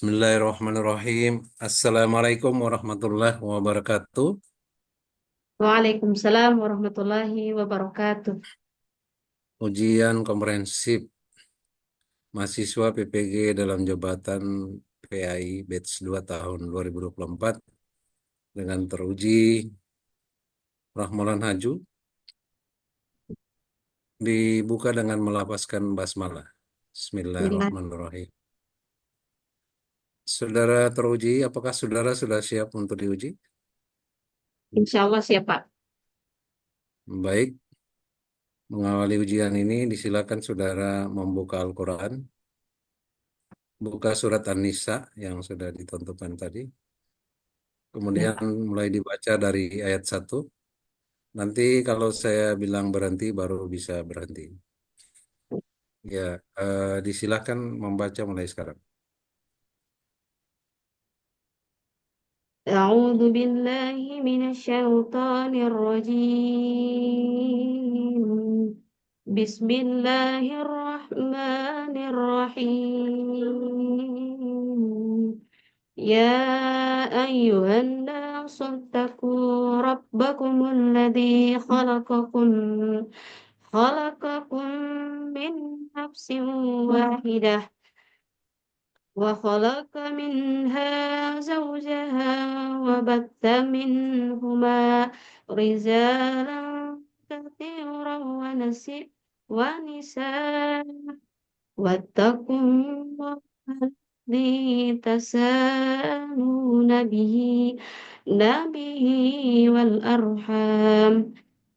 Bismillahirrahmanirrahim. Assalamualaikum warahmatullahi wabarakatuh. Waalaikumsalam warahmatullahi wabarakatuh. Ujian komprehensif mahasiswa PPG dalam jabatan PAI Batch 2 tahun 2024 dengan teruji Rahmalan Haju dibuka dengan melafazkan basmalah. Bismillah. Bismillahirrahmanirrahim. Saudara teruji, apakah saudara sudah siap untuk diuji? Insya Allah siap, Pak. Baik, mengawali ujian ini disilakan saudara membuka Al-Quran, buka surat An-Nisa yang sudah ditentukan tadi. Ya, Kemudian Pak. mulai dibaca dari ayat 1. Nanti kalau saya bilang berhenti baru bisa berhenti. Ya, disilakan membaca mulai sekarang. أعوذ بالله من الشيطان الرجيم. بسم الله الرحمن الرحيم. يا أيها الناس اتقوا ربكم الذي خلقكم من نفس واحدة، وخلق منها زوجها، وبث منهما رجالا كثيرا ونساء. واتقوا الله الذي تساءلون به والأرحام،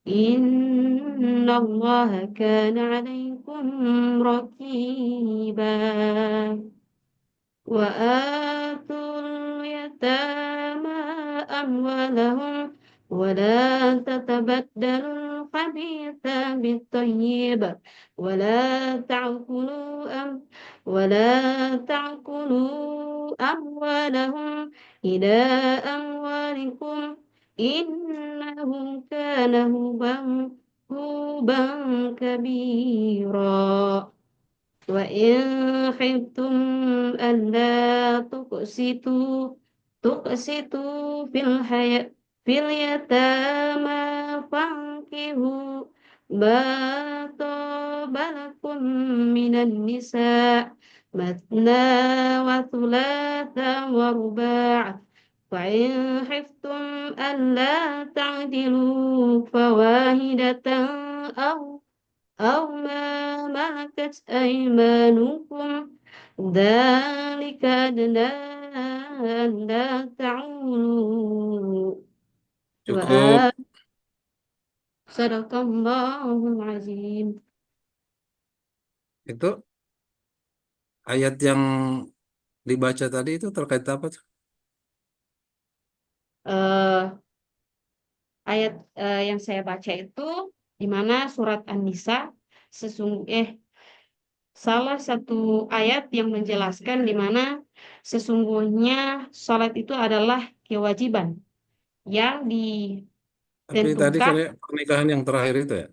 إن الله كان عليكم رقيبا. وآتوا اليتامى أموالهم، ولا تتبدلوا الخبيث بالطيب، ولا تعقلوا ولا تعقلوا أموالهم إلى أموالكم، إنه كان هوبا كبيرا. وإن خفتم ألا تقسطوا في اليتامى، فانكحوا ما طاب لكم من النساء مثنى وثلاث ورباع. فإن خفتم ألا تعدلوا فواحدة أو ما ملكت أيمانكم، ذلك أدنى ألا تعولوا. Cukup. صدق الله العظيم. Itu ayat yang dibaca tadi itu terkait apa tuh? Eh, ayat yang saya baca itu di mana surat An-Nisa salah satu ayat yang menjelaskan di mana sesungguhnya salat itu adalah kewajiban yang Tapi tadi ditentukan. kayak pernikahan yang terakhir itu ya.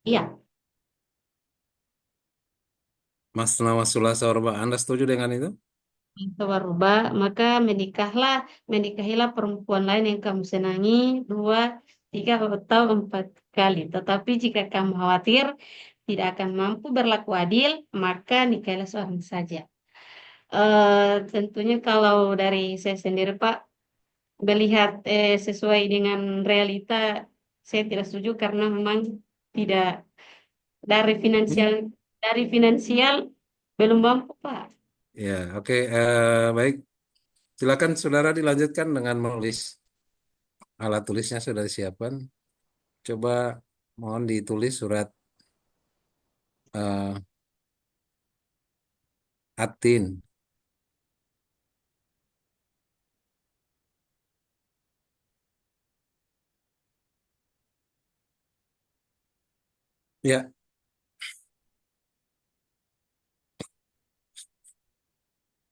Iya, Mas Nawasula Sorba, Anda setuju dengan itu? berubah, maka menikahilah perempuan lain yang kamu senangi dua, tiga, atau empat kali. Tetapi jika kamu khawatir tidak akan mampu berlaku adil, maka nikahilah seorang saja. Tentunya kalau dari saya sendiri, Pak, melihat sesuai dengan realita, saya tidak setuju karena memang tidak dari finansial dari finansial belum mampu, Pak. Ya, oke. Baik. Silakan saudara dilanjutkan dengan menulis. Alat tulisnya sudah disiapkan. Coba mohon ditulis surat eh, Atin. Ya,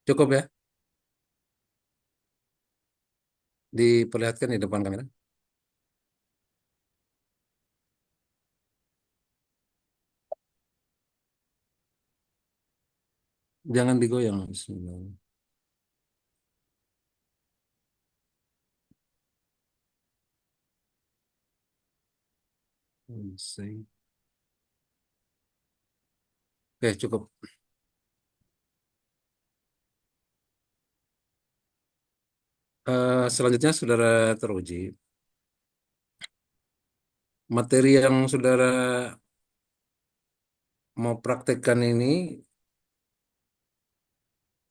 cukup ya. Diperlihatkan di depan kamera. Jangan digoyang. Bismillah. Oke, cukup. Selanjutnya saudara teruji materi yang saudara mau praktekkan ini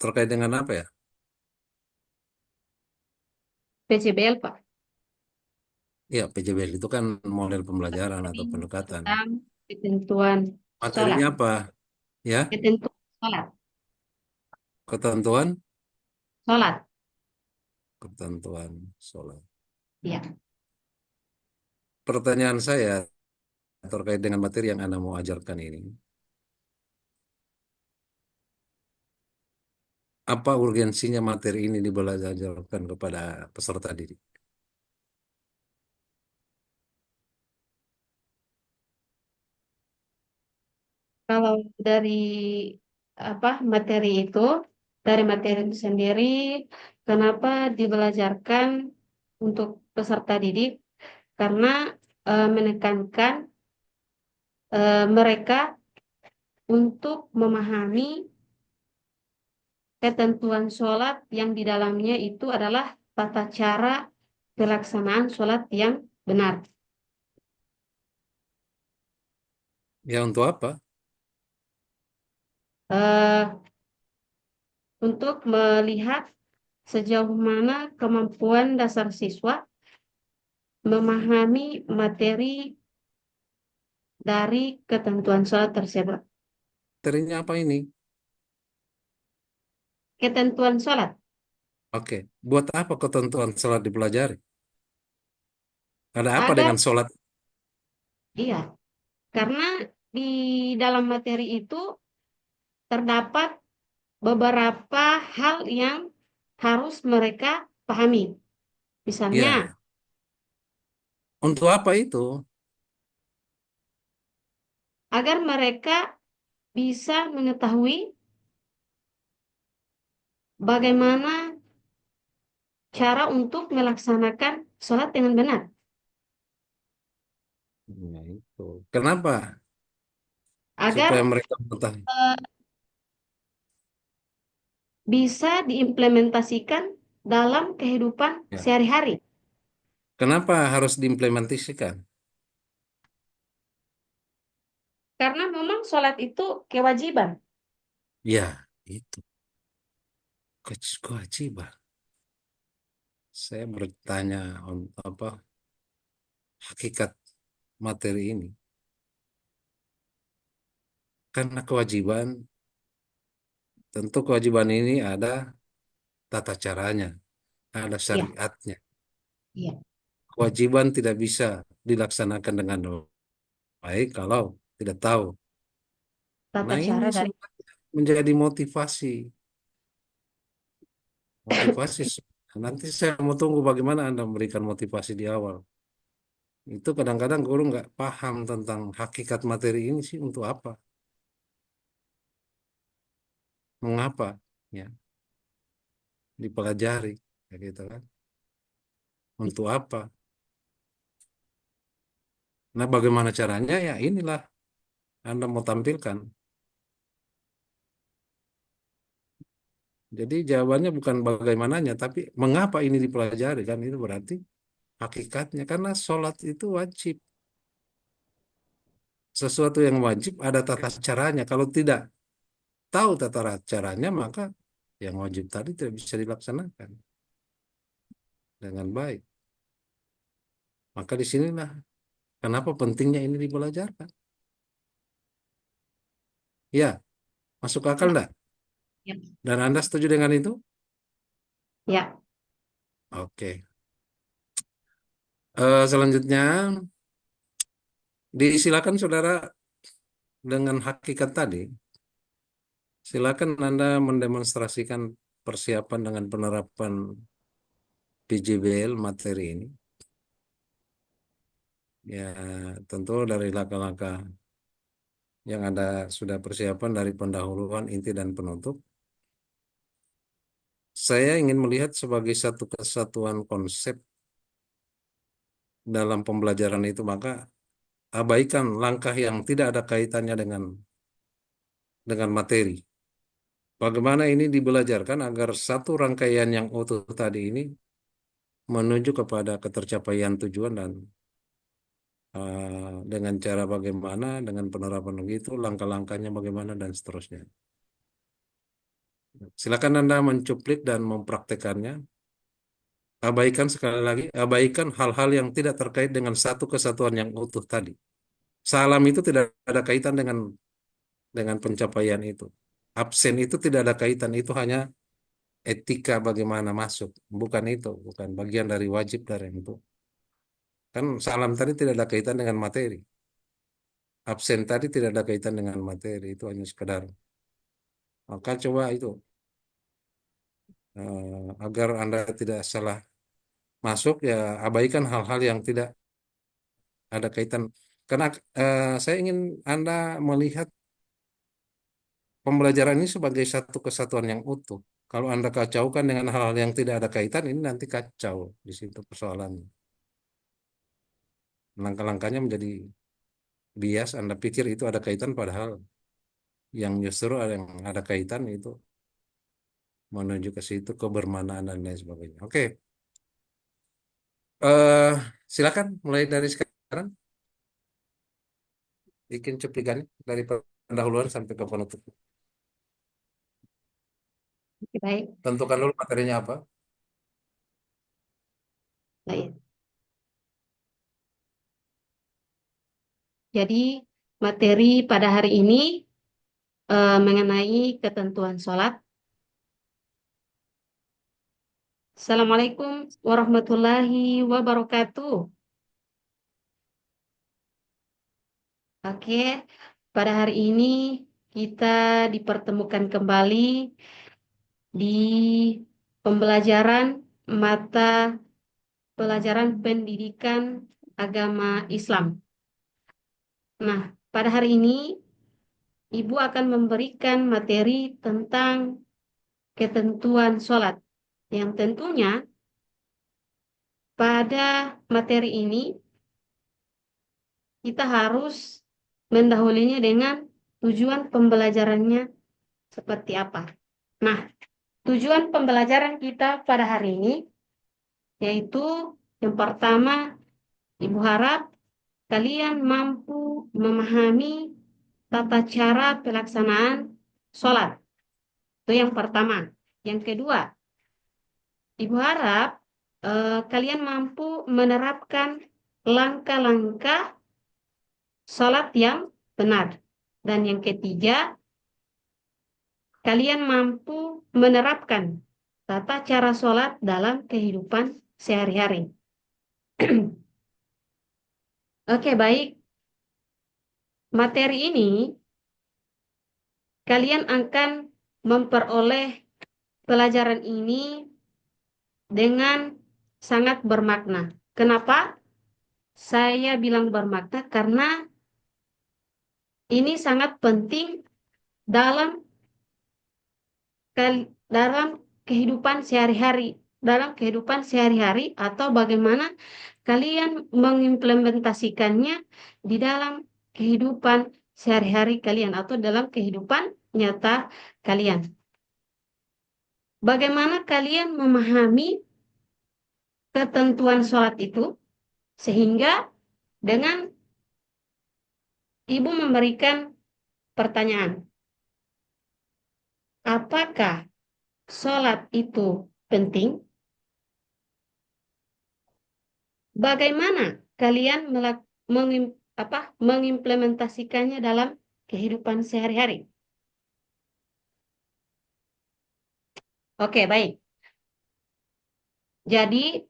terkait dengan apa ya? PCBL, Pak. Ya, PJBL itu kan model pembelajaran atau Materi pendekatan. tentang ketentuan sholat. Materinya apa? Ya, Ketentuan sholat. ketentuan, Sholat. ketentuan sholat. Ya. Pertanyaan saya terkait dengan materi yang Anda mau ajarkan ini, apa urgensinya materi ini dibelajarkan kepada peserta didik? Kalau dari materi itu, dari materi itu sendiri, kenapa dibelajarkan untuk peserta didik? Karena menekankan mereka untuk memahami ketentuan sholat yang di dalamnya itu adalah tata cara pelaksanaan sholat yang benar. Ya, untuk apa? Eh, untuk melihat sejauh mana kemampuan dasar siswa memahami materi dari ketentuan sholat tersebut. Materinya apa ini? Ketentuan sholat, Oke, buat apa ketentuan sholat dipelajari? Ada apa agar dengan sholat? iya, karena di dalam materi itu terdapat beberapa hal yang harus mereka pahami. Misalnya, Ya, untuk apa itu? agar mereka bisa mengetahui bagaimana cara untuk melaksanakan sholat dengan benar. Ya, itu. Kenapa? Supaya Agar mereka mengetahui. eh, bisa diimplementasikan dalam kehidupan Ya. sehari-hari. Kenapa harus diimplementasikan? Karena memang sholat itu kewajiban. Ya, itu kewajiban. Saya bertanya apa hakikat materi ini. Karena kewajiban, tentu kewajiban ini ada tata caranya, ada Ya, syariatnya. iya. Kewajiban tidak bisa dilaksanakan dengan baik kalau tidak tahu. Tata Nah, ini cara dari semua menjadi motivasi. Motivasi. Nanti saya mau tunggu bagaimana Anda memberikan motivasi di awal. Itu kadang-kadang guru nggak paham tentang hakikat materi ini sih untuk apa, mengapa, ya, dipelajari, kayak gitu kan, untuk apa. Nah, bagaimana caranya? Ya inilah Anda mau tampilkan. Jadi jawabannya bukan bagaimananya, tapi mengapa ini dipelajari kan itu berarti hakikatnya karena sholat itu wajib. Sesuatu yang wajib ada tata caranya. Kalau tidak tahu tata caranya, maka yang wajib tadi tidak bisa dilaksanakan dengan baik. Maka disinilah kenapa pentingnya ini dibelajarkan. Ya, masuk akal ya, enggak? ya, Dan Anda setuju dengan itu? ya, Oke. Selanjutnya, disilakan saudara dengan hakikat tadi, silakan Anda mendemonstrasikan persiapan dengan penerapan PJBL materi ini. Ya, tentu dari langkah-langkah yang Anda sudah persiapan dari pendahuluan, inti, dan penutup. Saya ingin melihat sebagai satu kesatuan konsep dalam pembelajaran itu, maka abaikan langkah yang tidak ada kaitannya dengan materi. Bagaimana ini dibelajarkan agar satu rangkaian yang utuh tadi ini menuju kepada ketercapaian tujuan dan dengan cara bagaimana, dengan penerapan begitu, langkah-langkahnya bagaimana dan seterusnya. Silakan Anda mencuplik dan mempraktekannya. Abaikan sekali lagi, abaikan hal-hal yang tidak terkait dengan satu kesatuan yang utuh tadi. Salam itu tidak ada kaitan dengan pencapaian itu. Absen itu tidak ada kaitan, itu hanya etika bagaimana masuk. Bukan itu, bukan bagian dari wajib dari itu. Kan salam tadi tidak ada kaitan dengan materi. Absen tadi tidak ada kaitan dengan materi, itu hanya sekedar. Maka coba itu, agar Anda tidak salah masuk, ya abaikan hal-hal yang tidak ada kaitan. Karena saya ingin Anda melihat pembelajaran ini sebagai satu kesatuan yang utuh. Kalau Anda kacaukan dengan hal-hal yang tidak ada kaitan, ini nanti kacau di situ persoalannya. Langkah-langkahnya menjadi bias. Anda pikir itu ada kaitan, padahal yang justru ada yang ada kaitan itu menuju ke situ kebermanaan dan lain sebagainya. Oke, eh silakan mulai dari sekarang bikin cuplikannya dari pendahuluan sampai ke penutup. Oke, baik. Tentukan dulu materinya apa. Baik. Jadi materi pada hari ini mengenai ketentuan sholat. Assalamualaikum warahmatullahi wabarakatuh. Oke, pada hari ini kita dipertemukan kembali di pembelajaran mata pelajaran pendidikan agama Islam. Nah, pada hari ini Ibu akan memberikan materi tentang ketentuan sholat, yang tentunya pada materi ini kita harus mendahulunya dengan tujuan pembelajarannya seperti apa. Nah, tujuan pembelajaran kita pada hari ini yaitu yang pertama, Ibu harap kalian mampu memahami tata cara pelaksanaan sholat. Itu yang pertama. Yang kedua, Ibu harap kalian mampu menerapkan langkah-langkah sholat yang benar. Dan yang ketiga, kalian mampu menerapkan tata cara sholat dalam kehidupan sehari-hari. Oke, baik. Materi ini kalian akan memperoleh pelajaran ini dengan sangat bermakna. Kenapa saya bilang bermakna? Karena ini sangat penting dalam dalam kehidupan sehari-hari, atau bagaimana kalian mengimplementasikannya di dalam kehidupan sehari-hari kalian atau dalam kehidupan nyata kalian. Bagaimana kalian memahami ketentuan sholat itu sehingga dengan Ibu memberikan pertanyaan, apakah sholat itu penting? Bagaimana kalian mengimplementasikannya dalam kehidupan sehari-hari? Oke, baik. Jadi,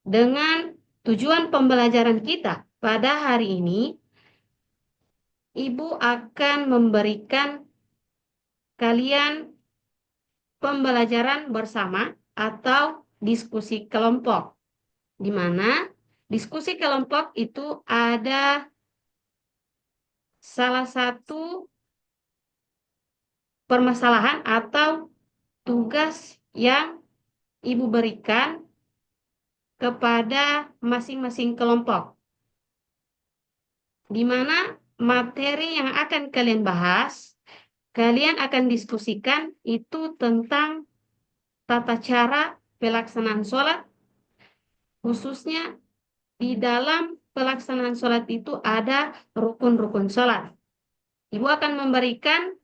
dengan tujuan pembelajaran kita pada hari ini, Ibu akan memberikan kalian pembelajaran bersama atau diskusi kelompok, di mana diskusi kelompok itu ada salah satu permasalahan atau tugas yang Ibu berikan kepada masing-masing kelompok. di mana materi yang akan kalian bahas, kalian akan diskusikan itu tentang tata cara pelaksanaan sholat, khususnya di dalam pelaksanaan sholat itu ada rukun-rukun sholat. Ibu akan memberikan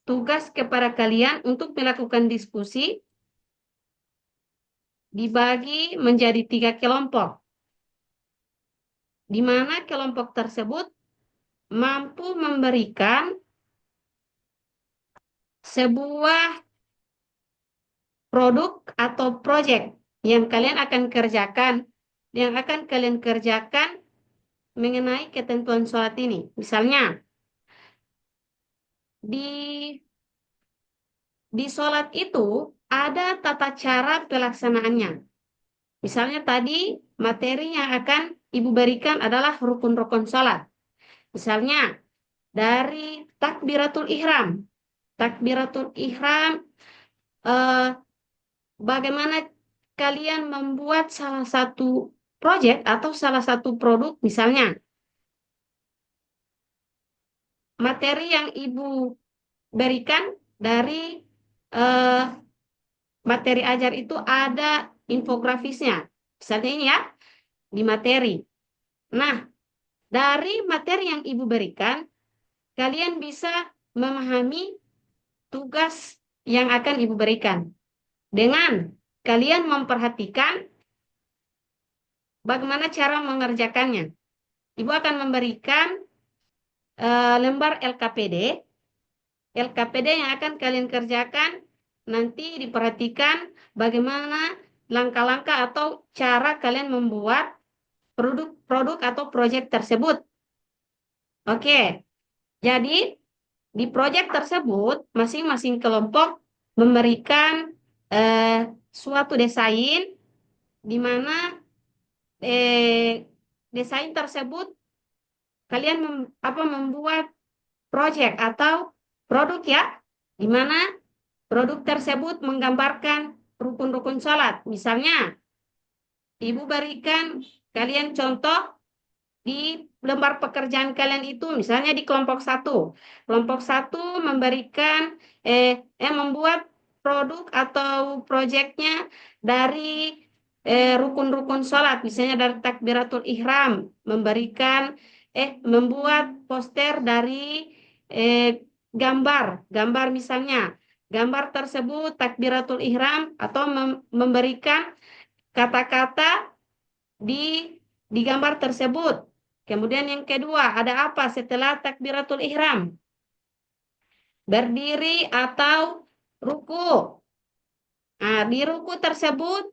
tugas kepada kalian untuk melakukan diskusi dibagi menjadi 3 kelompok, di mana kelompok tersebut mampu memberikan sebuah produk atau proyek yang kalian akan kerjakan, mengenai ketentuan sholat ini. Misalnya, di sholat itu ada tata cara pelaksanaannya. Misalnya tadi materi yang akan Ibu berikan adalah rukun-rukun sholat. Misalnya dari takbiratul ihram. Takbiratul ihram, eh, bagaimana kalian membuat salah satu proyek atau salah satu produk, misalnya materi yang Ibu berikan dari eh, materi ajar itu ada infografisnya. Misalnya ini ya, di materi. Nah, dari materi yang Ibu berikan, kalian bisa memahami tugas yang akan Ibu berikan. Dengan kalian memperhatikan bagaimana cara mengerjakannya. Ibu akan memberikan lembar LKPD. LKPD yang akan kalian kerjakan, nanti diperhatikan bagaimana langkah-langkah atau cara kalian membuat produk atau proyek tersebut. Oke, jadi di proyek tersebut masing-masing kelompok memberikan suatu desain di mana desain tersebut kalian membuat proyek atau produk ya, di mana produk tersebut menggambarkan rukun-rukun sholat. Misalnya, Ibu berikan kalian contoh di lembar pekerjaan kalian itu, misalnya di kelompok satu. Kelompok satu memberikan, membuat produk atau proyeknya dari rukun-rukun sholat, misalnya dari takbiratul ihram, membuat poster dari gambar misalnya. Gambar tersebut takbiratul ihram atau memberikan kata-kata di gambar tersebut. Kemudian yang kedua, ada apa setelah takbiratul ihram? Berdiri atau ruku. Nah, di ruku tersebut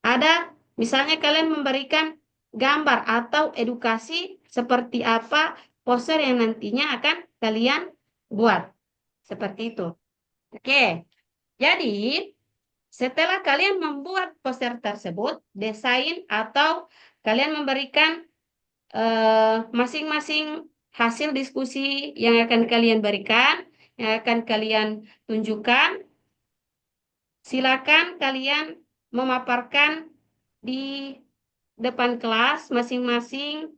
ada, misalnya kalian memberikan gambar atau edukasi seperti apa poster yang nantinya akan kalian buat. Seperti itu. Oke, jadi setelah kalian membuat poster tersebut, desain atau kalian memberikan masing-masing hasil diskusi yang akan kalian berikan, yang akan kalian tunjukkan, silakan kalian memaparkan di depan kelas masing-masing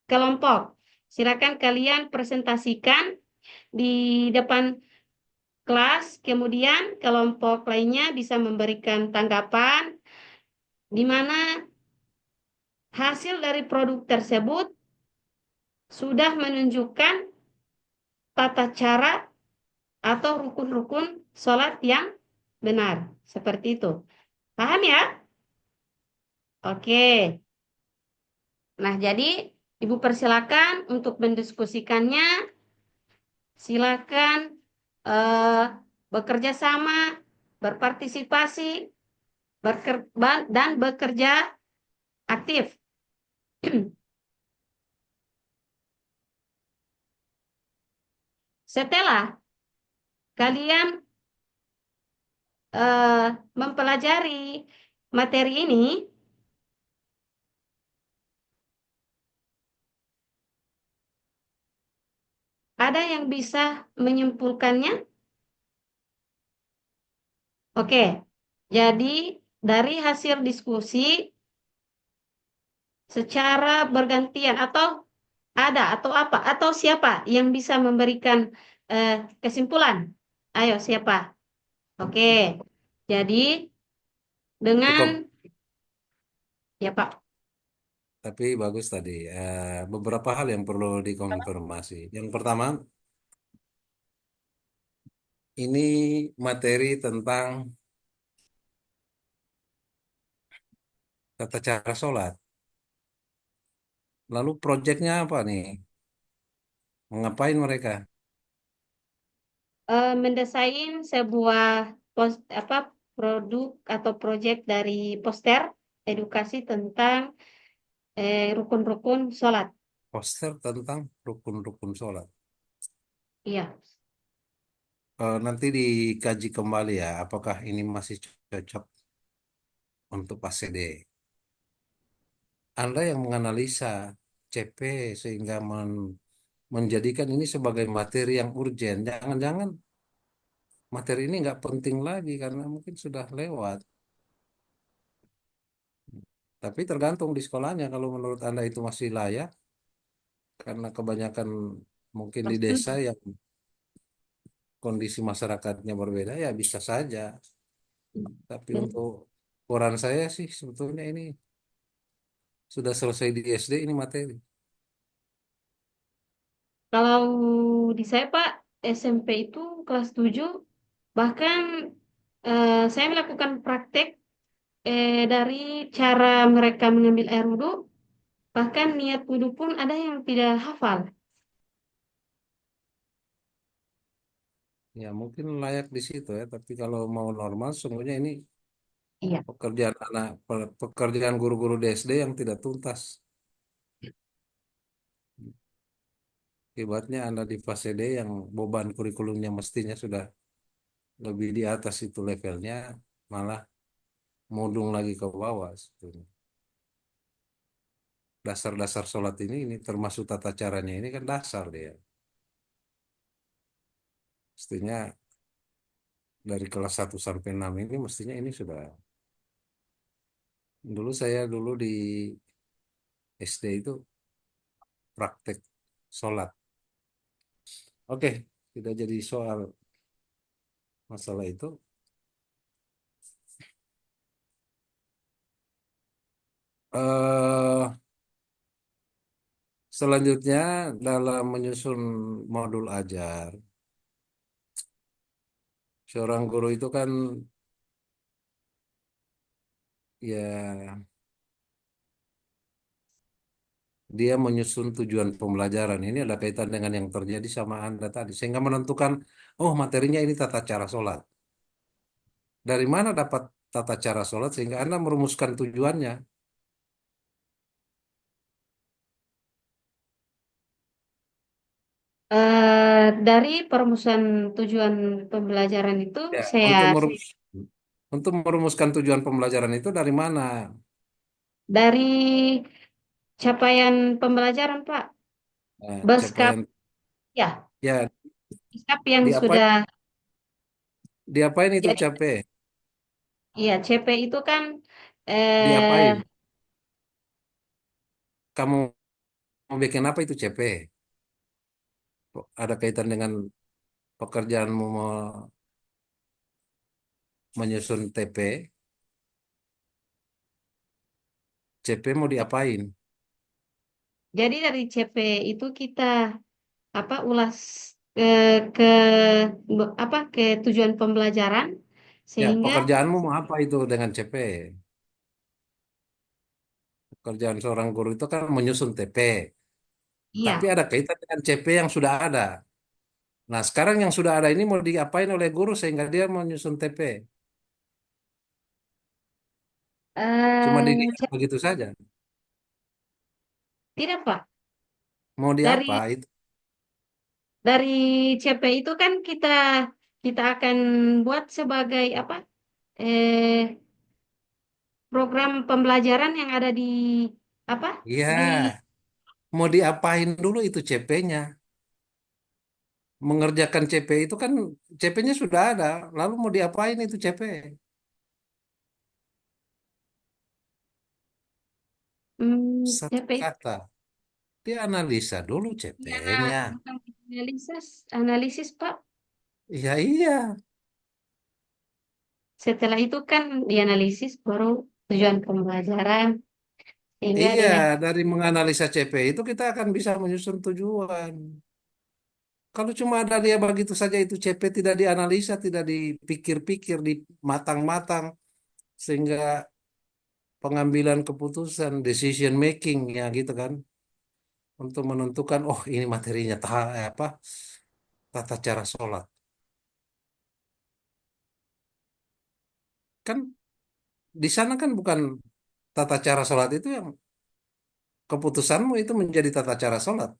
kelompok. Silakan kalian presentasikan di depan kelas, kemudian kelompok lainnya bisa memberikan tanggapan di mana hasil dari produk tersebut sudah menunjukkan tata cara atau rukun-rukun sholat yang benar. Seperti itu. Paham ya? Oke. Nah, jadi Ibu persilakan untuk mendiskusikannya. Silakan eh, bekerja sama, berpartisipasi, dan bekerja aktif. Setelah kalian mempelajari materi ini, ada yang bisa menyimpulkannya? Oke, jadi dari hasil diskusi, secara bergantian atau ada atau apa atau siapa yang bisa memberikan eh, kesimpulan? Ayo siapa? Oke. Jadi Cukup, dengan ya Pak. tapi bagus tadi. Beberapa hal yang perlu dikonfirmasi. Yang pertama, ini materi tentang tata cara sholat. Lalu proyeknya apa nih? Ngapain mereka? Mendesain sebuah apa produk atau proyek dari poster edukasi tentang rukun-rukun sholat. Poster tentang rukun-rukun sholat. Iya. Nanti dikaji kembali ya, apakah ini masih cocok untuk ACD. Anda yang menganalisa CP sehingga menjadikan ini sebagai materi yang urgen. Jangan-jangan materi ini nggak penting lagi karena mungkin sudah lewat. Tapi tergantung di sekolahnya. Kalau menurut Anda itu masih layak, karena kebanyakan mungkin di desa Setuju. yang kondisi masyarakatnya berbeda, ya bisa saja. Tapi Dan untuk ukuran saya sih sebetulnya ini sudah selesai di SD ini materi. kalau di saya Pak, SMP itu kelas 7 bahkan saya melakukan praktek dari cara mereka mengambil air wudhu, bahkan niat wudhu pun ada yang tidak hafal. Ya mungkin layak di situ ya. Tapi kalau mau normal, sungguhnya ini Iya. pekerjaan guru-guru di SD yang tidak tuntas. Akibatnya Anda di fase D yang beban kurikulumnya mestinya sudah lebih di atas itu levelnya, malah mudung lagi ke bawah sebetulnya. Dasar-dasar sholat ini termasuk tata caranya ini kan dasar dia. Mestinya dari kelas 1 sampai 6 ini mestinya ini sudah. Dulu saya di SD itu praktek sholat. Oke, tidak jadi soal masalah itu. eh Selanjutnya dalam menyusun modul ajar, seorang guru itu kan ya dia menyusun tujuan pembelajaran. Ini ada kaitan dengan yang terjadi sama Anda tadi. Sehingga menentukan, oh materinya ini tata cara sholat. Dari mana dapat tata cara sholat sehingga Anda merumuskan tujuannya? Dari perumusan tujuan pembelajaran itu Ya, saya untuk merumuskan tujuan pembelajaran itu dari mana? dari capaian pembelajaran Pak, Beskap Capaian ya, ya Beskap yang diapain sudah diapain itu jadi capek? ya CP itu kan eh, Diapain? Kamu mau bikin apa itu CP? Ada kaitan dengan pekerjaanmu menyusun TP? CP mau diapain? jadi dari CP itu kita apa ulas ke apa ke tujuan pembelajaran Ya, sehingga pekerjaanmu mau apa itu dengan CP? Pekerjaan seorang guru itu kan menyusun TP, tapi iya ada kaitan dengan CP yang sudah ada. Nah, sekarang yang sudah ada ini mau diapain oleh guru sehingga dia menyusun TP? Cuma dilihat C- begitu saja. tidak Pak, Mau diapa dari itu? dari CP itu kan kita kita akan buat sebagai apa eh program pembelajaran yang ada di apa di Iya, mau diapain dulu itu CP-nya? Mengerjakan CP itu kan CP-nya sudah ada, lalu mau diapain itu CP? Satu CP kata. Dia analisa dulu iya, CP-nya. bukan analisis Pak. Iya, iya. Setelah itu kan dianalisis baru tujuan pembelajaran sehingga Iya, dia dari menganalisa CP itu kita akan bisa menyusun tujuan. Kalau cuma ada dia begitu saja itu CP tidak dianalisa, tidak dipikir-pikir, dimatang-matang, sehingga pengambilan keputusan, decision making ya gitu kan, untuk menentukan oh ini materinya apa tata cara sholat. Kan di sana kan bukan tata cara sholat itu yang keputusanmu itu menjadi tata cara sholat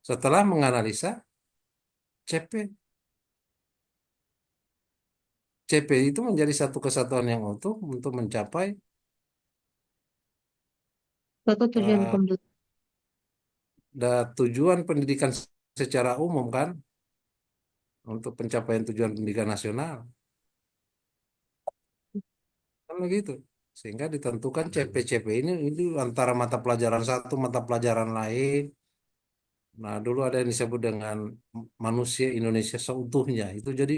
setelah menganalisa CP. CP itu menjadi satu kesatuan yang utuh untuk mencapai suatu tujuan eh, pembelajaran. tujuan pendidikan secara umum kan, untuk pencapaian tujuan pendidikan nasional kan begitu. Sehingga ditentukan CP-CP ini antara mata pelajaran satu mata pelajaran lain. Nah, dulu ada yang disebut dengan manusia Indonesia seutuhnya. Itu jadi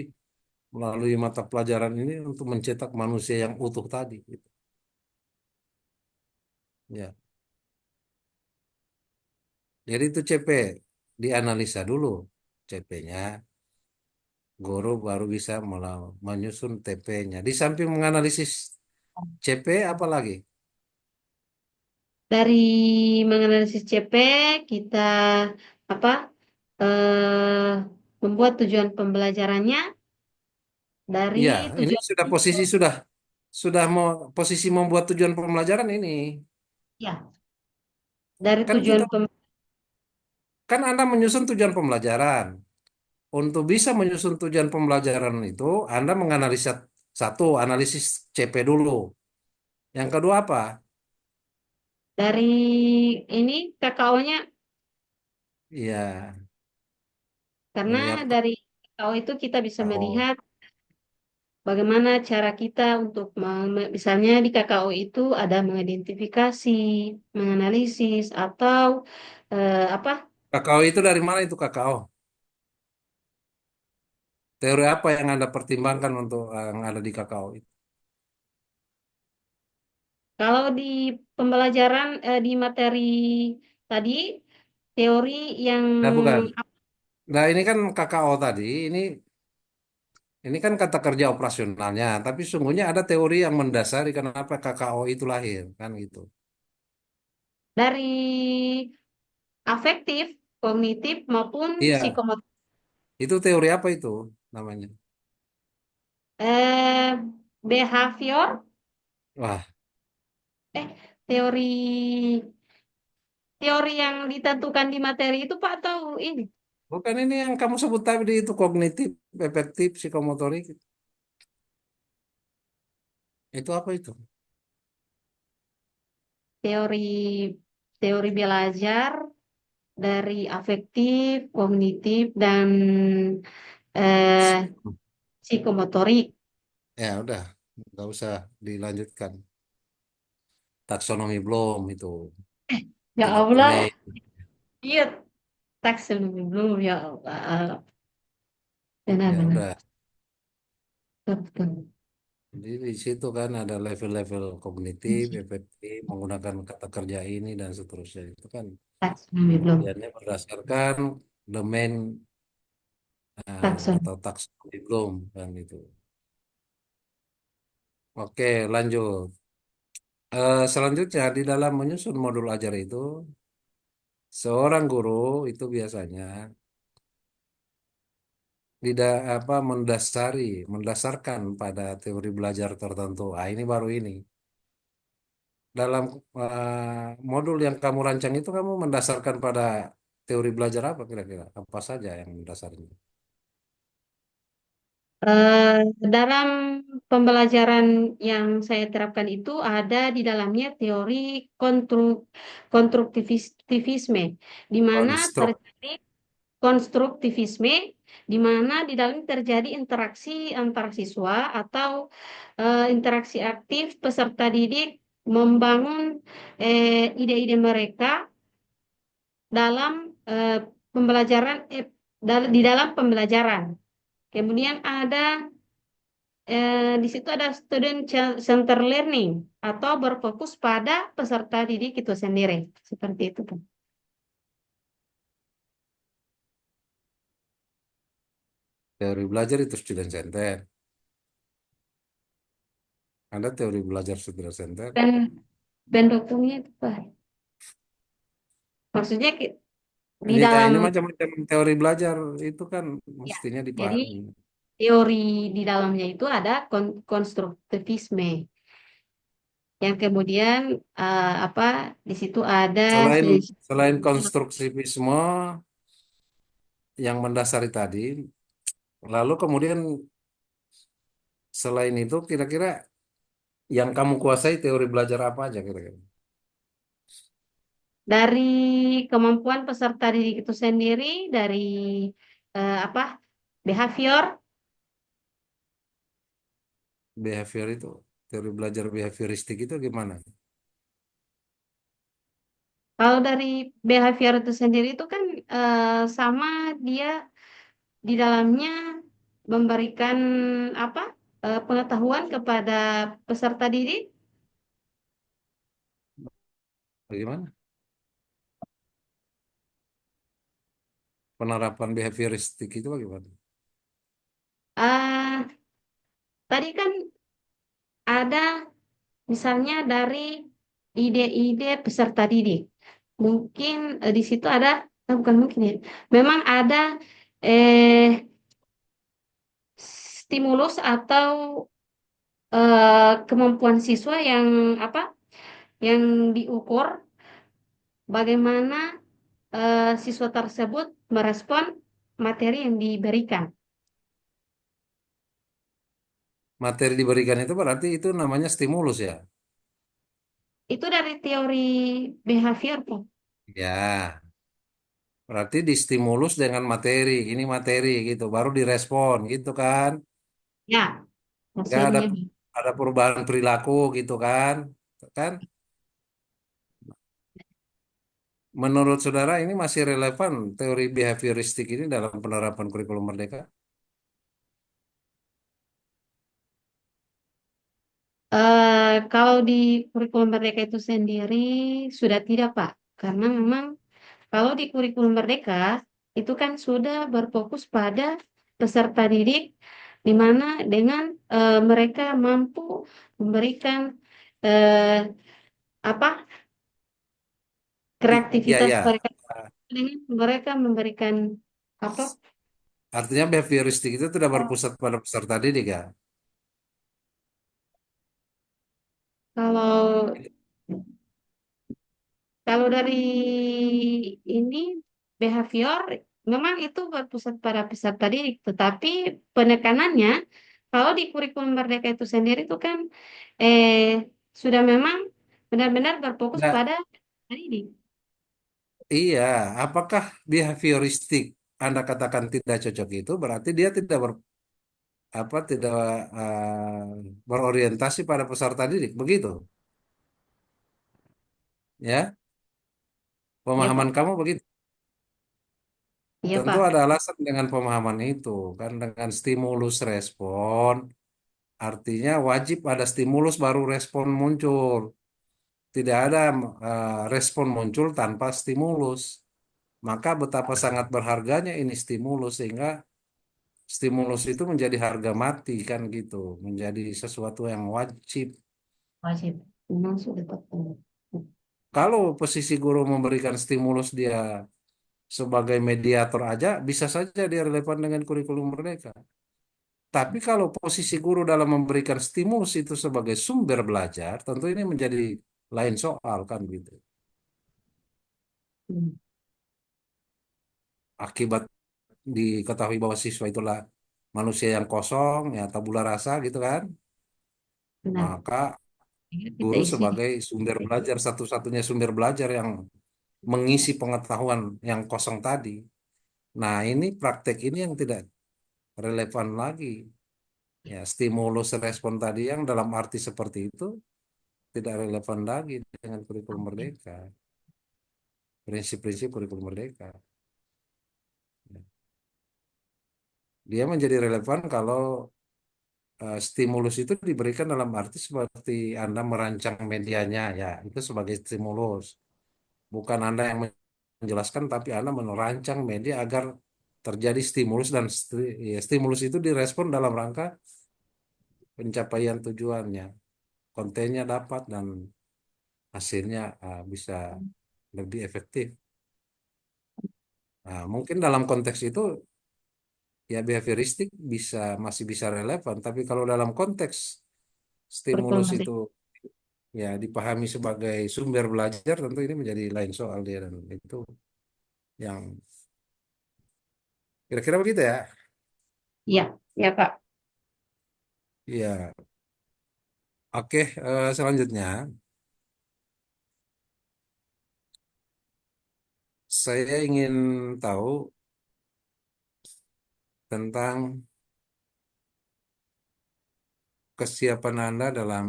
melalui mata pelajaran ini untuk mencetak manusia yang utuh tadi, gitu. Ya. Jadi itu CP dianalisa dulu CP-nya, guru baru bisa menyusun TP-nya. Di samping menganalisis CP apa lagi? Dari menganalisis CP kita apa membuat tujuan pembelajarannya dari Iya, ini tujuan sudah itu posisi sudah mau posisi membuat tujuan pembelajaran ini. ya dari Kan tujuan kita kan Anda menyusun tujuan pembelajaran. Untuk bisa menyusun tujuan pembelajaran itu, Anda menganalisa satu, analisis CP dulu. Yang kedua apa? dari ini KKO-nya Iya, karena menyiapkan dari KKO itu kita bisa KO. melihat bagaimana cara kita untuk misalnya di KKO itu ada mengidentifikasi, menganalisis atau apa? KKO itu dari mana itu KKO? Teori apa yang Anda pertimbangkan untuk yang ada di KKO itu? Kalau di pembelajaran di materi tadi teori yang Nah, bukan. Nah, ini kan KKO tadi, ini kan kata kerja operasionalnya, tapi sungguhnya ada teori yang mendasari kenapa KKO itu lahir, kan gitu. dari afektif, kognitif maupun Iya, psikomotor. itu teori apa itu namanya? Behavior, Wah, eh teori teori yang ditentukan di materi itu Pak atau ini bukan ini yang kamu sebut tadi itu kognitif, efektif, psikomotorik. Itu apa itu? teori teori belajar dari afektif, kognitif dan eh, psikomotorik. Ya udah, nggak usah dilanjutkan. Taksonomi belum itu, Ya 3 Allah, Mei. iya taksonomi belum ya Allah. Ya Benar-benar. udah. Betul. Jadi di situ kan ada level-level kognitif, efektif, menggunakan kata kerja ini dan seterusnya. Itu kan Taksonomi belum. pembagiannya berdasarkan domain Taksonomi. atau taksonomi belum kan itu. Oke, lanjut. Selanjutnya di dalam menyusun modul ajar itu, seorang guru itu biasanya tidak apa mendasarkan pada teori belajar tertentu. Ah, ini baru ini. Dalam modul yang kamu rancang itu kamu mendasarkan pada teori belajar apa kira-kira? Apa saja yang mendasarnya? Eh, dalam pembelajaran yang saya terapkan itu ada di dalamnya teori konstruktivisme, di mana Konstruk. terjadi konstruktivisme, di mana di dalam terjadi interaksi antar siswa atau interaksi aktif peserta didik membangun ide-ide mereka dalam pembelajaran di dalam pembelajaran. Kemudian di situ ada student center learning atau berfokus pada peserta didik itu sendiri. Seperti itu, Pak. Teori belajar itu student center. Ada teori belajar student center. Dan pendukungnya itu, Pak. Maksudnya di Ya, dalam ini macam-macam teori belajar itu kan ya. mestinya Jadi dipahami. teori di dalamnya itu ada konstruktivisme yang kemudian apa di situ ada Selain selain konstruktivisme yang mendasari tadi, lalu kemudian selain itu kira-kira yang kamu kuasai teori belajar apa aja kira-kira? dari kemampuan peserta didik itu sendiri, dari apa behavior. Behavior itu, teori belajar behavioristik itu gimana? Kalau dari behavior itu sendiri itu kan sama dia di dalamnya memberikan apa pengetahuan kepada peserta didik. Bagaimana? Penerapan behavioristik itu bagaimana? Ah, tadi kan ada misalnya dari ide-ide peserta didik. Mungkin di situ ada, bukan mungkin ya, memang ada eh, stimulus atau kemampuan siswa yang apa, yang diukur bagaimana siswa tersebut merespon materi yang diberikan. Materi diberikan itu berarti itu namanya stimulus ya? Itu dari teori behavior, Pak. Ya, berarti distimulus dengan materi, ini materi gitu, baru direspon gitu kan? Ya, Nggak ada hasilnya. ada perubahan perilaku gitu kan? Kan? Menurut saudara ini masih relevan teori behavioristik ini dalam penerapan kurikulum Merdeka? Kalau di kurikulum Merdeka itu sendiri sudah tidak, Pak. Karena memang kalau di kurikulum Merdeka itu kan sudah berfokus pada peserta didik di mana dengan mereka mampu memberikan eh, apa Iya, kreativitas ya. mereka dengan mereka memberikan apa? Artinya behavioristik itu tidak berpusat pada peserta didik ya? Kalau Kalau dari ini behavior memang itu berpusat pada peserta didik, tetapi penekanannya kalau di kurikulum Merdeka itu sendiri itu kan eh, sudah memang benar-benar berfokus Nggak, pada peserta didik. iya. Apakah behavioristik Anda katakan tidak cocok itu berarti dia tidak tidak berorientasi pada peserta didik, begitu? Ya, Ya pemahaman Pak, kamu begitu. iya Tentu Pak. ada alasan dengan pemahaman itu, kan dengan stimulus respon, artinya wajib ada stimulus baru respon muncul. Tidak ada respon muncul tanpa stimulus. Maka betapa sangat berharganya ini stimulus sehingga stimulus itu menjadi harga mati kan gitu, menjadi sesuatu yang wajib. Wajib. Memang sudah betul. Kalau posisi guru memberikan stimulus dia sebagai mediator aja bisa saja dia relevan dengan kurikulum Merdeka. Tapi kalau posisi guru dalam memberikan stimulus itu sebagai sumber belajar, tentu ini menjadi lain soal kan gitu. Hmm, Akibat diketahui bahwa siswa itulah manusia yang kosong, ya tabula rasa gitu kan, benar. maka Sehingga kita guru isi. sebagai sumber belajar, satu-satunya sumber belajar yang mengisi pengetahuan yang kosong tadi. Nah, ini praktek ini yang tidak relevan lagi. Ya, stimulus respon tadi yang dalam arti seperti itu tidak relevan lagi dengan kurikulum merdeka, prinsip-prinsip kurikulum merdeka. Dia menjadi relevan kalau stimulus itu diberikan dalam arti seperti Anda merancang medianya, ya itu sebagai stimulus. Bukan Anda yang menjelaskan, tapi Anda merancang media agar terjadi stimulus, dan ya, stimulus itu direspon dalam rangka pencapaian tujuannya. Kontennya dapat dan hasilnya bisa lebih efektif. Nah, mungkin dalam konteks itu ya behavioristik masih bisa relevan, tapi kalau dalam konteks Betul stimulus Mas. itu ya dipahami sebagai sumber belajar, tentu ini menjadi lain soal dia, dan itu yang kira-kira begitu ya. Iya, ya Pak. Iya, oke. Selanjutnya saya ingin tahu tentang kesiapan Anda dalam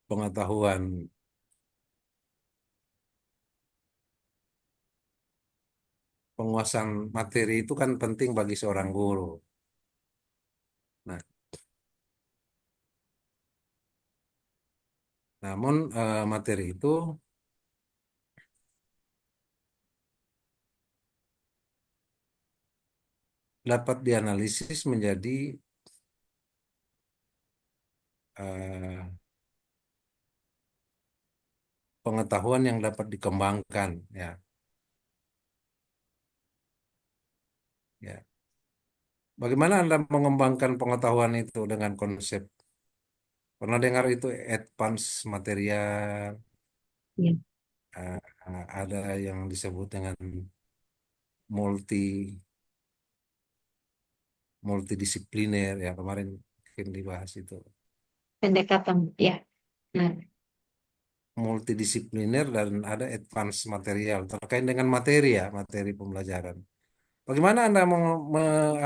pengetahuan. Penguasaan materi itu kan penting bagi seorang guru. Nah, namun materi itu dapat dianalisis menjadi eh, pengetahuan yang dapat dikembangkan, ya. Ya. Bagaimana Anda mengembangkan pengetahuan itu dengan konsep? Pernah dengar itu advance material, Iya. eh, ada yang disebut dengan multi multidisipliner, ya kemarin mungkin dibahas itu. Pendekatan, ya. Nah, Multidisipliner dan ada advance material terkait dengan materi, ya, materi pembelajaran. Bagaimana Anda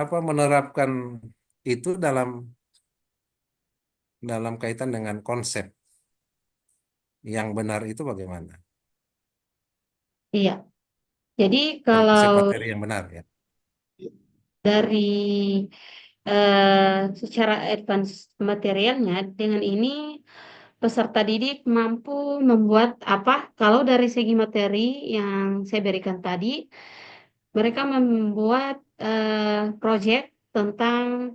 menerapkan itu dalam kaitan dengan konsep yang benar itu bagaimana? iya. Jadi Konsep kalau materi yang benar, ya. dari secara advance materialnya, dengan ini peserta didik mampu membuat apa? Kalau dari segi materi yang saya berikan tadi, mereka membuat proyek tentang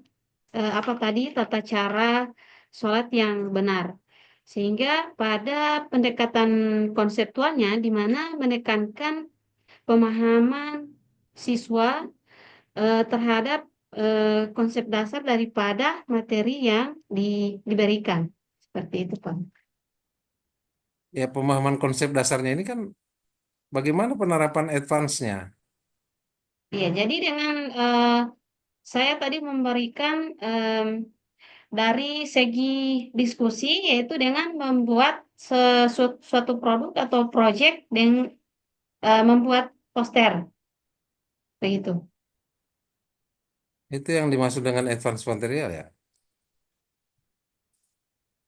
apa tadi tata cara sholat yang benar. Sehingga pada pendekatan konseptualnya, di mana menekankan pemahaman siswa terhadap konsep dasar daripada materi yang diberikan. Seperti itu, Pak. Ya, pemahaman konsep dasarnya ini kan bagaimana penerapan advance-nya? Ya, jadi dengan saya tadi memberikan dari segi diskusi, yaitu dengan membuat suatu produk atau proyek dengan membuat poster, begitu. Itu yang dimaksud dengan advance material, ya.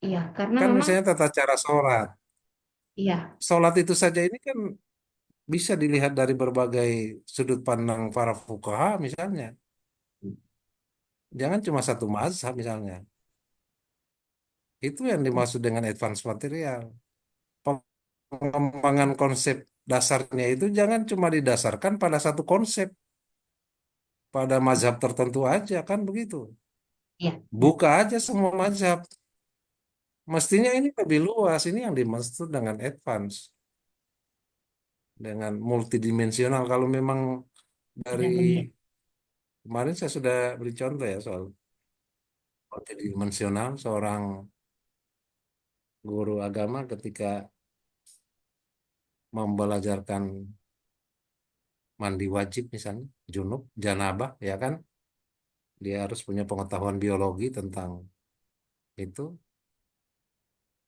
Iya, karena Kan memang misalnya tata cara sholat. iya, Sholat itu saja ini kan bisa dilihat dari berbagai sudut pandang para fuqaha misalnya. Jangan cuma satu mazhab misalnya. Itu yang dimaksud dengan advance material. Pengembangan konsep dasarnya itu jangan cuma didasarkan pada satu konsep, pada mazhab tertentu aja, kan begitu. iya, Buka aja semua mazhab. Mestinya ini lebih luas, ini yang dimaksud dengan advance, dengan multidimensional. Kalau memang dari iya benar. kemarin saya sudah beri contoh ya soal multidimensional, seorang guru agama ketika membelajarkan mandi wajib misalnya, junub, janabah, ya kan, dia harus punya pengetahuan biologi tentang itu.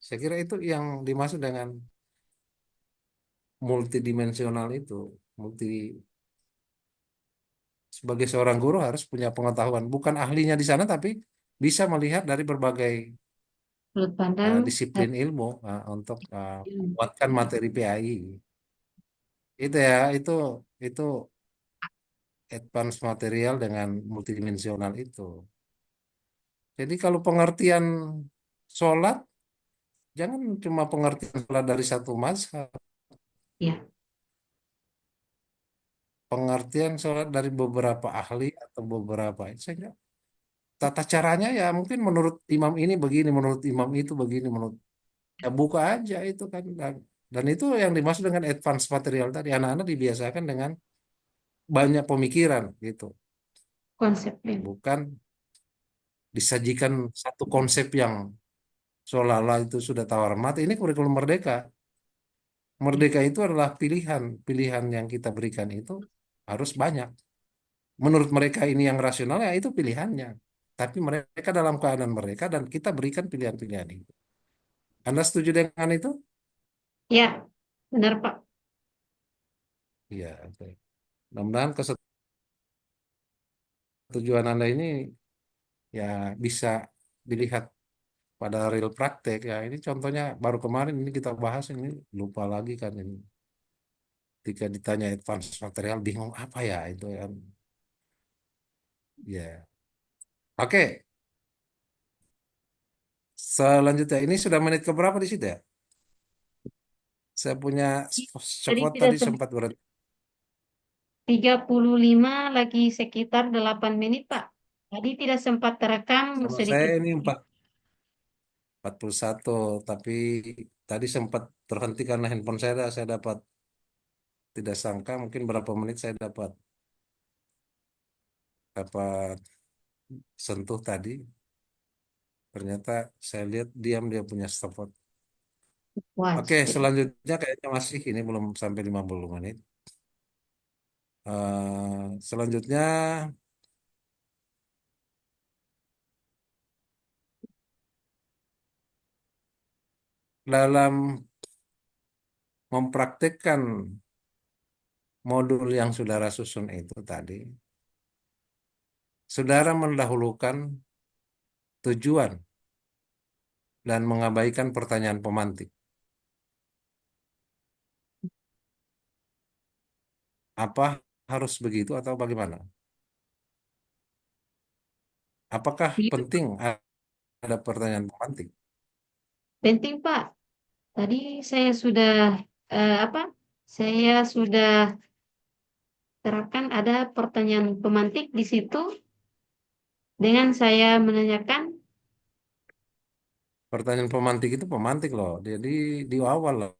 Saya kira itu yang dimaksud dengan multidimensional itu. Multi Sebagai seorang guru harus punya pengetahuan, bukan ahlinya di sana, tapi bisa melihat dari berbagai Sudut pandang. disiplin ilmu untuk Hmm. membuatkan materi PAI. Itu ya, itu advance material dengan multidimensional itu. Jadi kalau pengertian sholat, jangan cuma pengertian sholat dari satu mazhab. Ya, Pengertian sholat dari beberapa ahli atau beberapa. Sehingga tata caranya ya mungkin menurut imam ini begini, menurut imam itu begini, menurut ya buka aja itu kan. Dan itu yang dimaksud dengan advance material tadi. Anak-anak dibiasakan dengan banyak pemikiran gitu. konsepnya. Bukan disajikan satu konsep yang seolah-olah itu sudah tawar mati. Ini kurikulum merdeka. Ya, Merdeka itu adalah pilihan. Pilihan yang kita berikan itu harus banyak. Menurut mereka ini yang rasional ya itu pilihannya. Tapi mereka dalam keadaan mereka dan kita berikan pilihan-pilihan itu. Anda setuju dengan itu? ya, benar Pak. Iya, oke. Mudah-mudahan kesetujuan Anda ini ya bisa dilihat pada real praktek ya. Ini contohnya baru kemarin ini kita bahas ini lupa lagi kan ini. Ketika ditanya advance material bingung apa ya itu ya. Ya. Oke, selanjutnya ini sudah menit keberapa di situ ya? Saya punya Tadi spot tidak tadi sempat sempat berhenti. 35 lagi sekitar 8 menit Pak. Tadi tidak sempat terekam Sama saya sedikit. ini 41 tapi tadi sempat terhenti karena handphone saya dapat tidak sangka mungkin berapa menit saya dapat sentuh tadi. Ternyata saya lihat diam dia punya stopwatch. Wah, Oke, selanjutnya kayaknya masih ini belum sampai 50 menit. Selanjutnya dalam mempraktikkan modul yang saudara susun itu tadi, saudara mendahulukan tujuan dan mengabaikan pertanyaan pemantik. Apa harus begitu atau bagaimana? Apakah itu penting ada pertanyaan pemantik? penting Pak. Tadi saya sudah apa? Saya sudah terapkan ada pertanyaan pemantik di situ dengan saya menanyakan, Pertanyaan pemantik itu pemantik loh. Jadi di awal lah.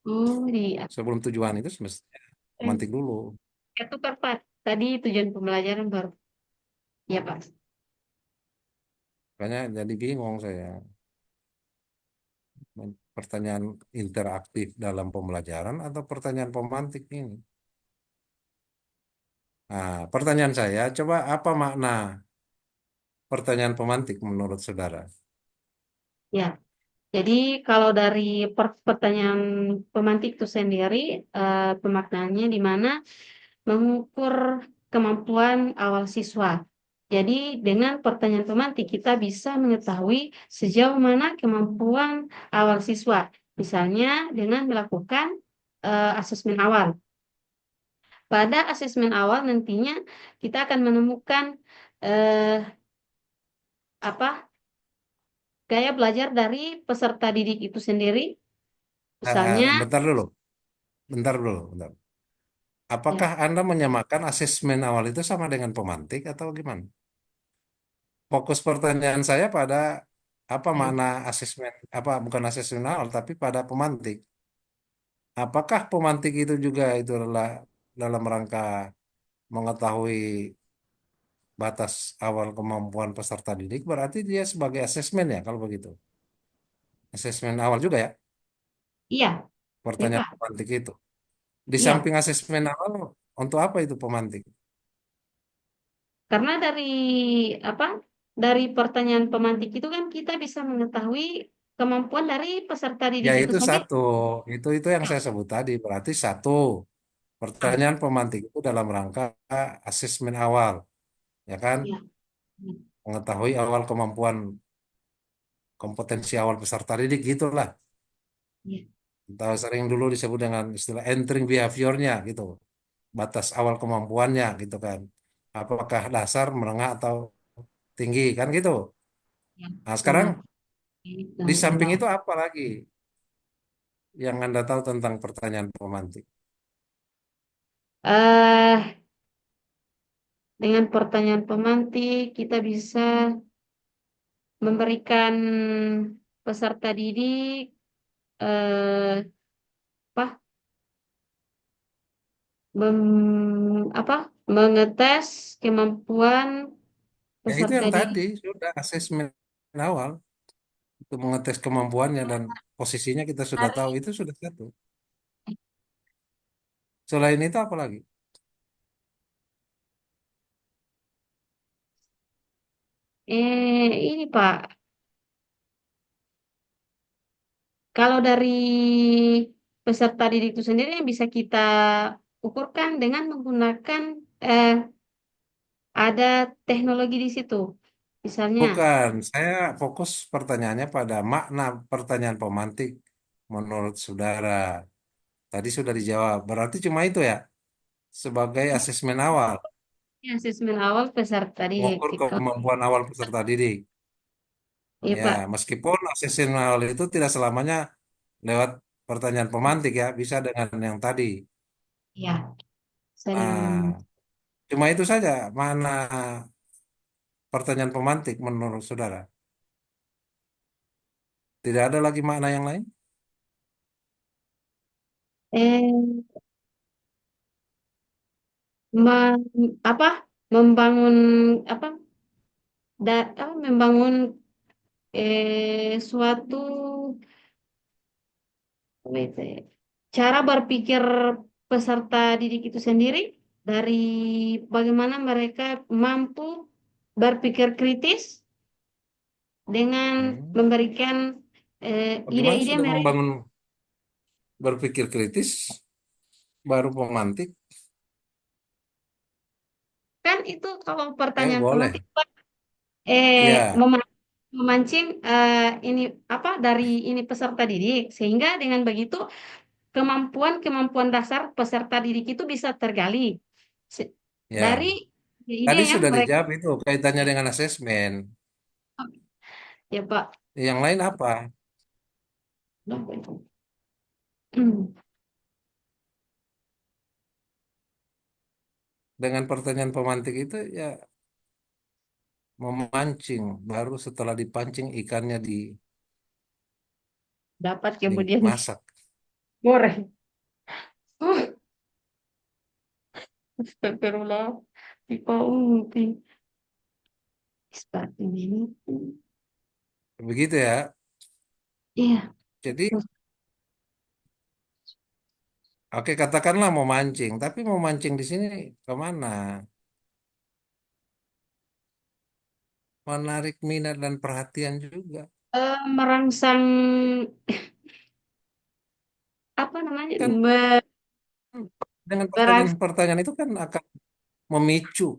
oh di Sebelum tujuan itu semestinya pemantik dulu. tukar Pak. Tadi tujuan pembelajaran baru. Ya Pak. Makanya jadi bingung saya. Pertanyaan interaktif dalam pembelajaran atau pertanyaan pemantik ini? Nah, pertanyaan saya, coba apa makna pertanyaan pemantik menurut saudara? Ya. Jadi kalau dari pertanyaan pemantik itu sendiri, pemaknaannya di mana mengukur kemampuan awal siswa. Jadi dengan pertanyaan pemantik kita bisa mengetahui sejauh mana kemampuan awal siswa. Misalnya dengan melakukan asesmen awal. Pada asesmen awal nantinya kita akan menemukan eh, apa gaya belajar dari peserta didik itu sendiri. Misalnya, Bentar dulu, bentar dulu, bentar. ya, Apakah Anda menyamakan asesmen awal itu sama dengan pemantik atau gimana? Fokus pertanyaan saya pada apa baik. makna asesmen, apa bukan asesmen awal, tapi pada pemantik. Apakah pemantik itu juga itu adalah dalam rangka mengetahui batas awal kemampuan peserta didik, berarti dia sebagai asesmen ya kalau begitu. Asesmen awal juga ya, Iya, ya pertanyaan Pak. pemantik itu. Di Iya, samping asesmen awal, untuk apa itu pemantik? karena dari apa? Dari pertanyaan pemantik itu kan kita bisa mengetahui kemampuan dari peserta Ya didik itu itu sendiri. satu, itu yang Ya, saya sebut tadi. Berarti satu, ah, pertanyaan pemantik itu dalam rangka asesmen awal, ya kan? ya, mengetahui awal kemampuan kompetensi awal peserta didik gitulah. Ya. Atau sering dulu disebut dengan istilah entering behaviornya gitu. Batas awal kemampuannya gitu kan. Apakah dasar, menengah atau tinggi kan gitu. Ya. Nah, sekarang Memahami di dan samping memahami. itu apa lagi yang Anda tahu tentang pertanyaan pemantik? eh dengan pertanyaan pemantik, kita bisa memberikan peserta didik eh, apa, apa mengetes kemampuan Ya itu peserta yang didik tadi sudah asesmen awal untuk mengetes kemampuannya dan posisinya kita sudah tahu dari itu sudah satu. Selain itu apa lagi? ini Pak, kalau dari peserta didik itu sendiri yang bisa kita ukurkan dengan menggunakan eh, ada teknologi di situ. Misalnya, Bukan, saya fokus pertanyaannya pada makna pertanyaan pemantik menurut saudara. Tadi sudah dijawab. Berarti cuma itu ya, sebagai asesmen awal, ini asesmen awal peserta didik. mengukur kemampuan awal peserta didik. Iya Ya, Pak, meskipun asesmen awal itu tidak selamanya lewat pertanyaan pemantik ya, bisa dengan yang tadi. ya, saya dengan Ah, cuma itu saja mana pertanyaan pemantik menurut saudara. Tidak ada lagi makna yang lain. eh apa membangun apa membangun suatu apa itu ya, cara berpikir peserta didik itu sendiri dari bagaimana mereka mampu berpikir kritis dengan Hmm. memberikan Bagaimana ide-ide sudah mereka. membangun berpikir kritis, baru pemantik? Kan itu kalau Ya pertanyaan boleh. pemantik eh Ya, memancing ini apa dari ini peserta didik sehingga dengan begitu kemampuan-kemampuan dasar peserta didik itu bisa tergali Se- ya. dari ide Tadi yang sudah mereka. dijawab itu kaitannya dengan asesmen. Ya Pak. Yang lain apa? Dengan pertanyaan pemantik itu ya memancing. Baru setelah dipancing ikannya Dapat kemudian dimasak. goreng. Astagfirullah. Tipe umpi. Seperti ini. Begitu ya. Iya. Jadi, oke katakanlah mau mancing. Tapi mau mancing di sini kemana? Menarik minat dan perhatian juga. Merangsang apa namanya? Kan dengan Merangsang pertanyaan-pertanyaan itu kan akan memicu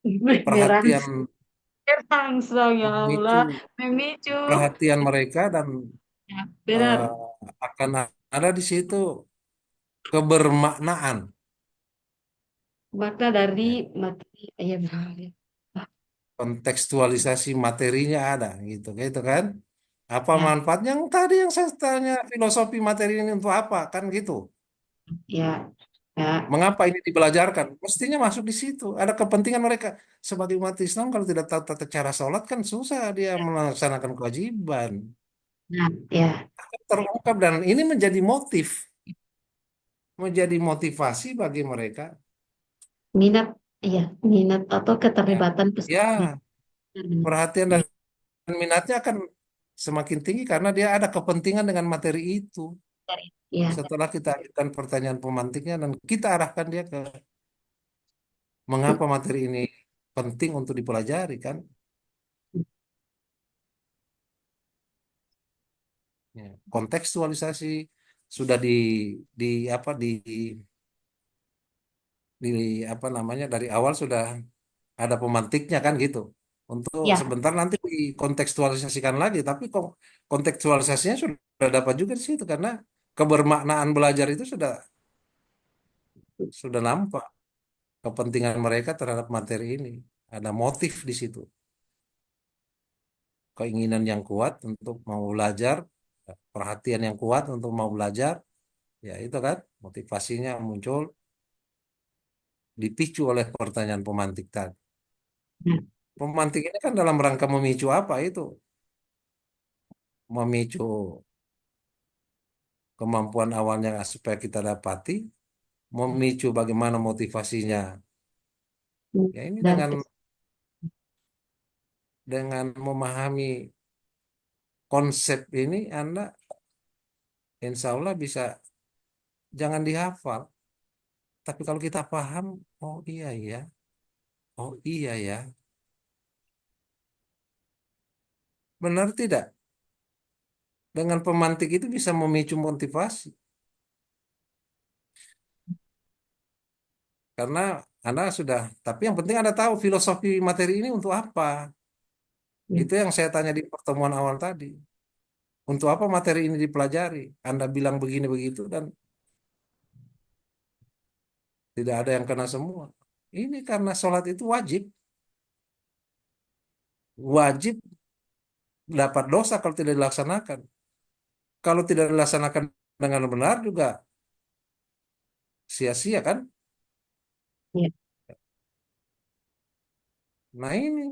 merangsang perhatian, merangsang ya Allah, memicu memicu. perhatian mereka dan Ya, eh, benar. akan ada di situ kebermaknaan. Maka dari Ya, materi ayat benar. kontekstualisasi materinya ada gitu kan. Apa Ya, manfaatnya yang tadi yang saya tanya filosofi materi ini untuk apa kan gitu. ya, ya. Mengapa ini dibelajarkan? Mestinya masuk di situ. Ada kepentingan mereka sebagai umat Islam kalau tidak tahu tata cara sholat kan susah dia melaksanakan kewajiban. Nah, ya. Terungkap dan ini menjadi motivasi bagi mereka. Minat, iya, minat atau Ya, keterlibatan peserta ya didik. Benar. perhatian dan Iya, minatnya akan semakin tinggi karena dia ada kepentingan dengan materi itu. iya, Setelah kita ajukan pertanyaan pemantiknya dan kita arahkan dia ke mengapa materi ini penting untuk dipelajari kan. Ya, kontekstualisasi sudah di apa di apa namanya dari awal sudah ada pemantiknya kan gitu. Untuk Ya, sebentar nanti dikontekstualisasikan lagi, tapi kok kontekstualisasinya sudah dapat juga di situ karena kebermaknaan belajar itu sudah nampak kepentingan mereka terhadap materi ini. Ada motif di situ, keinginan yang kuat untuk mau belajar, perhatian yang kuat untuk mau belajar, ya itu kan motivasinya muncul dipicu oleh pertanyaan pemantik tadi. nah, Pemantik ini kan dalam rangka memicu apa itu? Memicu kemampuan awalnya supaya kita dapati, memicu bagaimana motivasinya. Ya ini dan dengan memahami konsep ini Anda insya Allah bisa, jangan dihafal. Tapi kalau kita paham, oh iya ya, oh iya ya. Benar tidak? Dengan pemantik itu bisa memicu motivasi. Karena Anda sudah, tapi yang penting Anda tahu filosofi materi ini untuk apa. ya, Itu yang saya tanya di pertemuan awal tadi. Untuk apa materi ini dipelajari? Anda bilang begini begitu dan tidak ada yang kena semua. Ini karena sholat itu wajib. Wajib dapat dosa kalau tidak dilaksanakan. Kalau tidak dilaksanakan dengan benar juga sia-sia kan? ya. Nah ini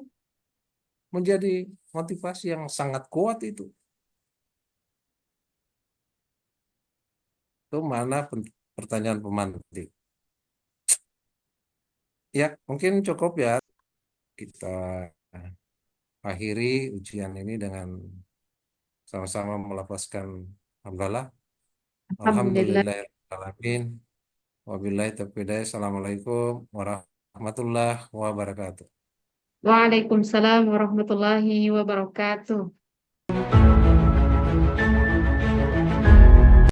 menjadi motivasi yang sangat kuat itu. Itu mana pertanyaan pemantik. Ya mungkin cukup ya kita akhiri ujian ini dengan sama-sama melafazkan hamdalah. Alhamdulillah. Alhamdulillahirrahmanirrahim. Wabillahi taufiq hidayah. Assalamualaikum warahmatullahi wabarakatuh. Waalaikumsalam warahmatullahi wabarakatuh.